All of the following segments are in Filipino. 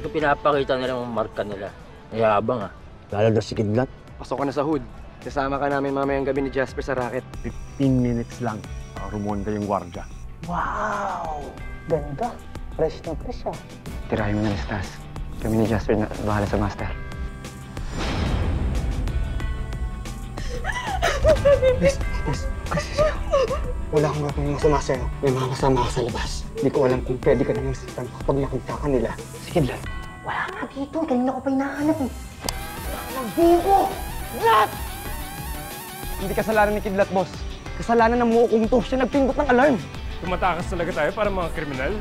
yung pinapakita nila yung marka nila. Mayabang ah. Lalo na si Kidlat. Pasok ka na sa hood. Kasama ka namin mamayang gabi ni Jasper sa racket. 15 minutes lang. Rumonda yung gwardiya. Wow! Ganda. Fresh na fresh ah. Tirahin mo na listas. Kami ni Jasper na bahala sa master. Miss. Wala akong gagawin masama sa'yo. May mga kasama ako sa labas. Hindi ko alam kung pwede ka na yung sistem kapag nakita ka nila. Sige lang. Wala nga dito. Kanina ko pa hinahanap eh. Nagbuko! Lat! Hindi kasalanan ni Kidlat, boss. Kasalanan ng muukong to. Siya nagpindot ng alarm. Tumatakas talaga tayo para mga kriminal?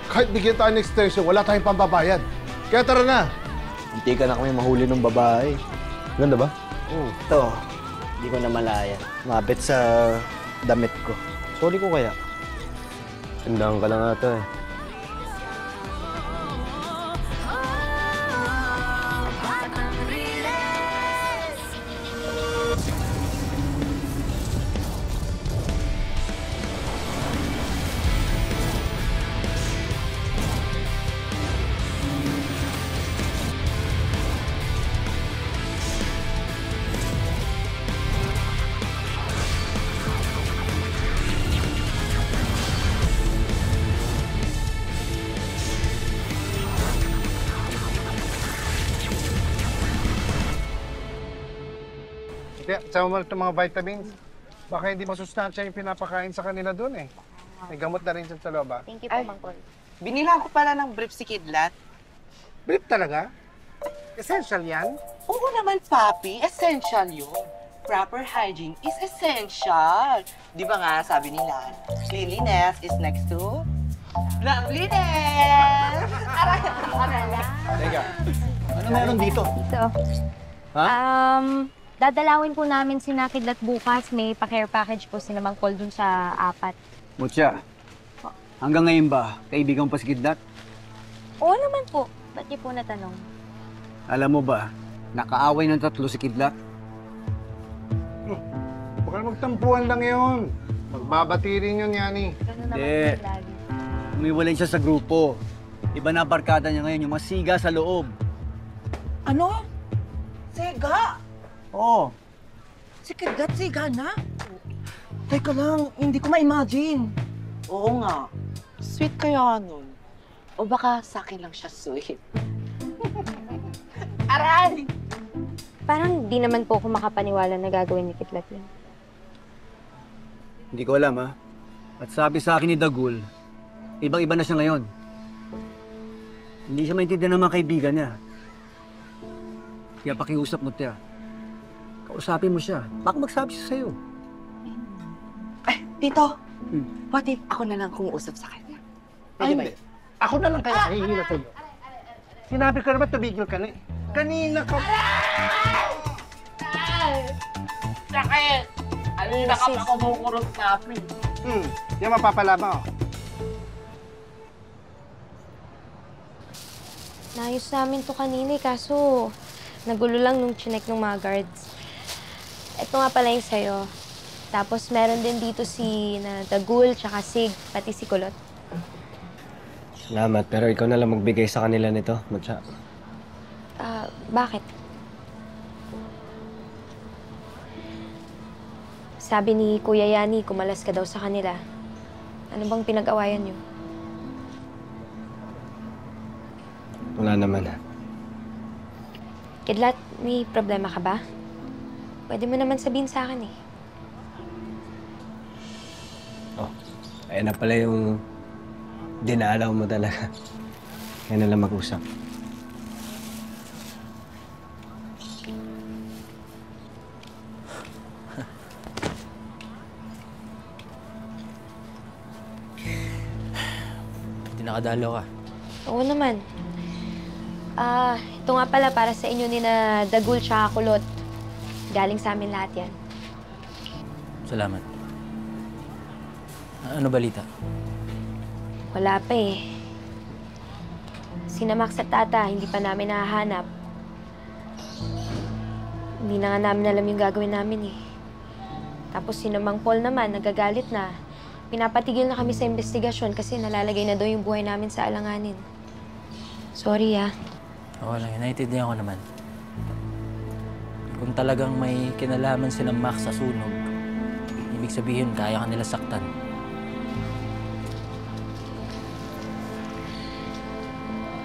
Kahit bigyan tayo ng extension, wala tayong pambabayad. Kaya tara na. Hindi ka na kami mahuli ng babae. Ganda ba? Ito, hindi ko na malaya. Mabit sa damit ko. Sorry ko kaya. Tandaan ka lang ata eh. Kaya, sama mo itong mga vitamins. Baka hindi masustansya yung pinapakain sa kanila doon eh. May gamot na rin dyan sa loob ah. Thank you po, Mang Paul. Binilang ko pala ng brief si Kidlat. Brief talaga? Essential yan? Oo naman, Papi. Essential yun. Proper hygiene is essential. Di ba nga, sabi nila, cleanliness is next to loveliness. Aray. Teka, ano meron dito? Dito. Dadalawin po namin si Kidlat bukas. May pa-care package po si Mang Paul dun sa 4. Mutya, hanggang ngayon ba, kaibigan pa si Kidlat? Oo naman po. Ba't niyo po natanong? Alam mo ba, nakaaway ng 3 si Kidlat? Baka magtampuan lang yun. Magbabati rin yun, Yani. Ganun naman Hindi. po lagi. Umiwalay siya sa grupo. Iba na barkada niya ngayon, yung masiga sa loob. Ano? Sega? Oo. Si Kidlat, sega na? Teka lang, hindi ko ma-imagine. Oo nga. Sweet kaya nun. O baka sa akin lang siya sweet. Aray! Parang di naman po ako makapaniwala na gagawin ni Kidlat yun. Hindi ko alam, ha? At sabi sa akin ni Dagul, ibang-iba na siya ngayon. Hindi siya maintindihan ng mga kaibigan niya. Kaya pakiusap mo, Tia. Kausapin mo siya. Baka magsabi siya sa'yo. Tito, what if ako na lang kumuusap sa kanya? Ay, hindi. Ako na lang kaya hihila sa'yo. Sinabi ko naman, tumigil ka na eh. Kanina ka... Sakit! Alina ka pa kumukurot namin. Yan mapapalama oh. Naayos namin to kanina kaso nagulo lang nung chinek ng mga guards. Ito nga pala yung sa'yo. Tapos meron din dito si Dagul, tsaka Sig, pati si Kulot. Salamat, pero ikaw na lang magbigay sa kanila nito, Mutya. Bakit? Sabi ni Kuya Yani, kumalas ka daw sa kanila. Ano bang pinag-awayan niyo? Wala naman. Kidlat, may problema ka ba? Pwede mo naman sabihin sa akin eh. Ayan na pala yung dinalaw mo talaga. Kaya na lang mag-usap. Hindi nakadalo ka. Oo naman. Ito nga pala para sa inyo ni Dagul tsaka Kulot. Galing sa amin lahat yan. Salamat. Ano balita? Wala pa eh. Sina Max at Tata, hindi pa namin nahahanap. Hindi na nga namin alam yung gagawin namin eh. Tapos si Mang Paul naman, nagagalit na. Pinapatigil na kami sa investigasyon kasi nalalagay na daw yung buhay namin sa alanganin. Sorry ah. Oo lang, naintindihan ko naman. Kung talagang may kinalaman silang Max sa sunog, ibig sabihin kaya ka nila saktan.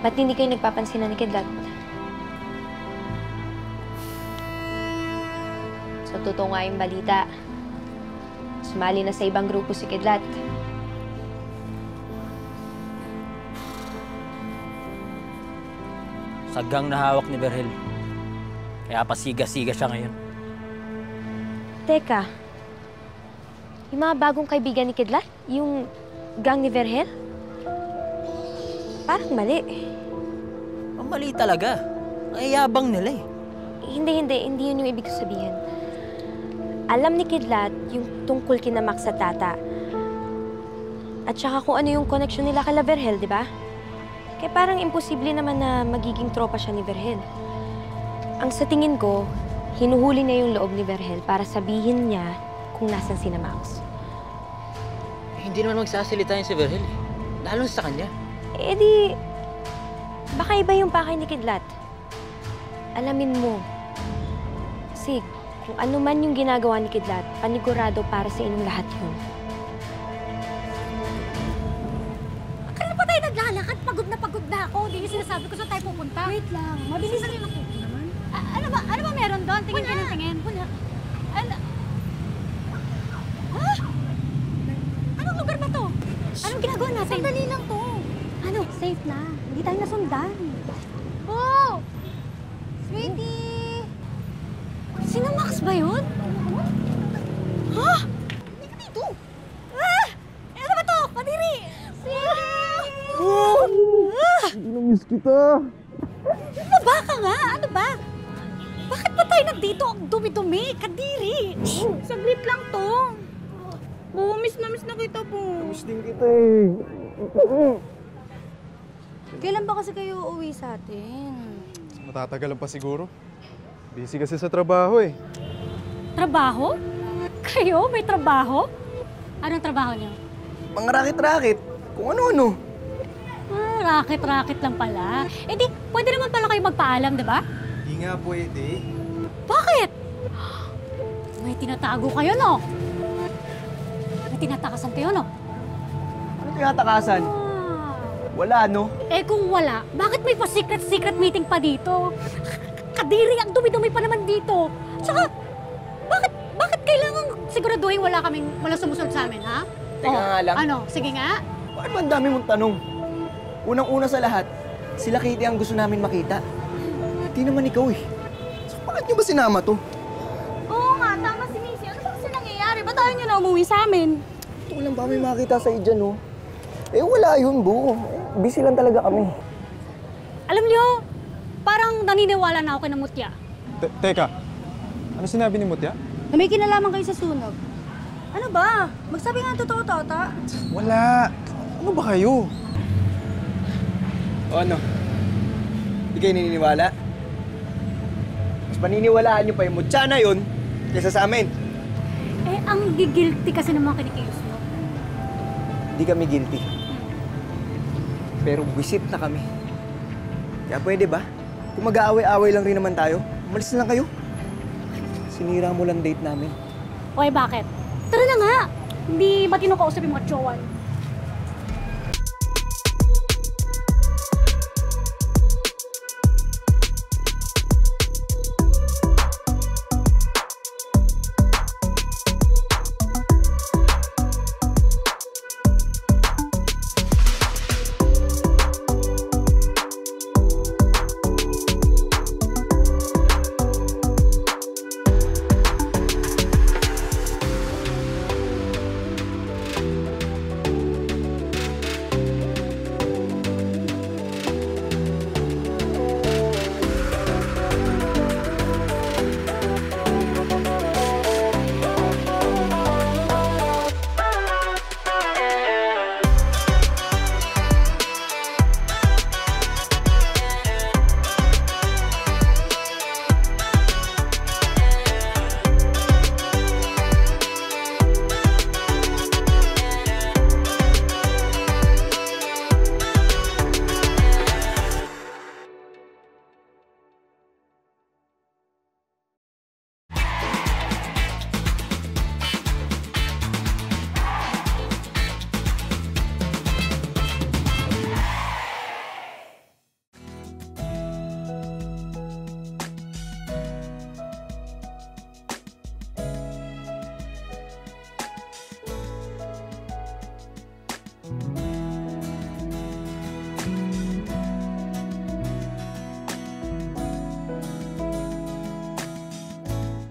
Ba't hindi kayo nagpapansinan ni Kidlat? So, totoo nga yung balita. Sumali na sa ibang grupo si Kidlat. Sagang na hawak ni Berhel. Kaya pasiga-siga siya ngayon. Teka, yung mga bagong kaibigan ni Kidlat? Yung gang ni Verhel? Parang mali. Ang mali talaga. Ang yabang nila eh. Hindi yun yung ibig sabihin. Alam ni Kidlat yung tungkol kina Max sa Tata. At saka kung ano yung connection nila kala Verhel, di ba? Kaya parang imposible naman na magiging tropa siya ni Verhel. Ang sa tingin ko, hinuhuli niya yung loob ni Verhel para sabihin niya kung nasan si Max. Hindi naman magsasalita yun si Verhel eh. Lalo sa kanya. Eh di, baka iba yung pakay ni Kidlat. Alamin mo, Sig, kung ano man yung ginagawa ni Kidlat, panigurado para sa inyong lahat yun. Akala pa tayo naglalakad? Pagod na ako. Hindi yung sinasabi ko saan tayo pupunta. Wait lang, mabilis na rin ako naman. Ano ba meron doon? Tingin ka ng tingin. Wala. Anong lugar ba to? Anong ginagawa natin? Sandali lang to. Ano? Safe na. Hindi tayo nasundan. Oh! Sweetie! Sino Max ba yun? Ha? Hindi ka dito. Ano ba to? Kadiri! Sweetie! Namiss kita. Naba ka nga? Ano ba? Bakit ba tayo nandito? Ang dumi-dumi. Kadiri. Saglit lang to. Miss na kita po. Miss din kita eh. Kailan ba kasi kayo uuwi sa atin? Matatagalan pa siguro. Busy kasi sa trabaho eh. Trabaho? Kayo? May trabaho? Anong trabaho niyo? Mga rakit-rakit. Kung ano-ano. Racket-racket lang pala. Eh di, pwede naman pala kayo magpaalam, di ba? Hindi nga pwede. Bakit? May tinatago kayo, no? May tinatakasan kayo, no? Ano tinatakasan? Wala, no? Eh kung wala, bakit may pa-secret meeting pa dito? Kadiri, ang dumi-dumi pa naman dito. Tsaka, bakit kailangan siguraduhin walang sumusunod sa amin, ha? Teka nga lang. Ano? Sige nga. Bakit ba ang dami mong tanong? Unang-una sa lahat, sila Kitty ang gusto namin makita. Hindi naman ikaw eh. So bakit niyo ba sinama to? Oo nga, tama si Missy. Ano ba kasi nangyayari? Ba't ayaw niyo na umuwi sa amin? Walang ba may makita sa dyan, no? Eh wala yun, Bu. Busy lang talaga kami. Alam niyo, parang naniniwala na ako kay Mutya. Teka, ano sinabi ni Mutya? Na may kinalaman kayo sa sunog. Ano ba? Magsabi nga ang totoo, Tata. Wala. Ano ba kayo? O ano? Hindi kayo naniniwala? Mas paniniwalaan niyo pa yung mutya na yun kaysa sa amin. Eh, ang gigilty kasi ng mga kinikilos mo. Hindi kami guilty. Pero wisit na kami. Kaya pwede ba? Kung mag-aaway-aaway lang rin naman tayo, umalis na lang kayo. Sinira mo lang date namin. Okay, bakit? Tara na nga! Hindi matino kausap yung mga tsowan.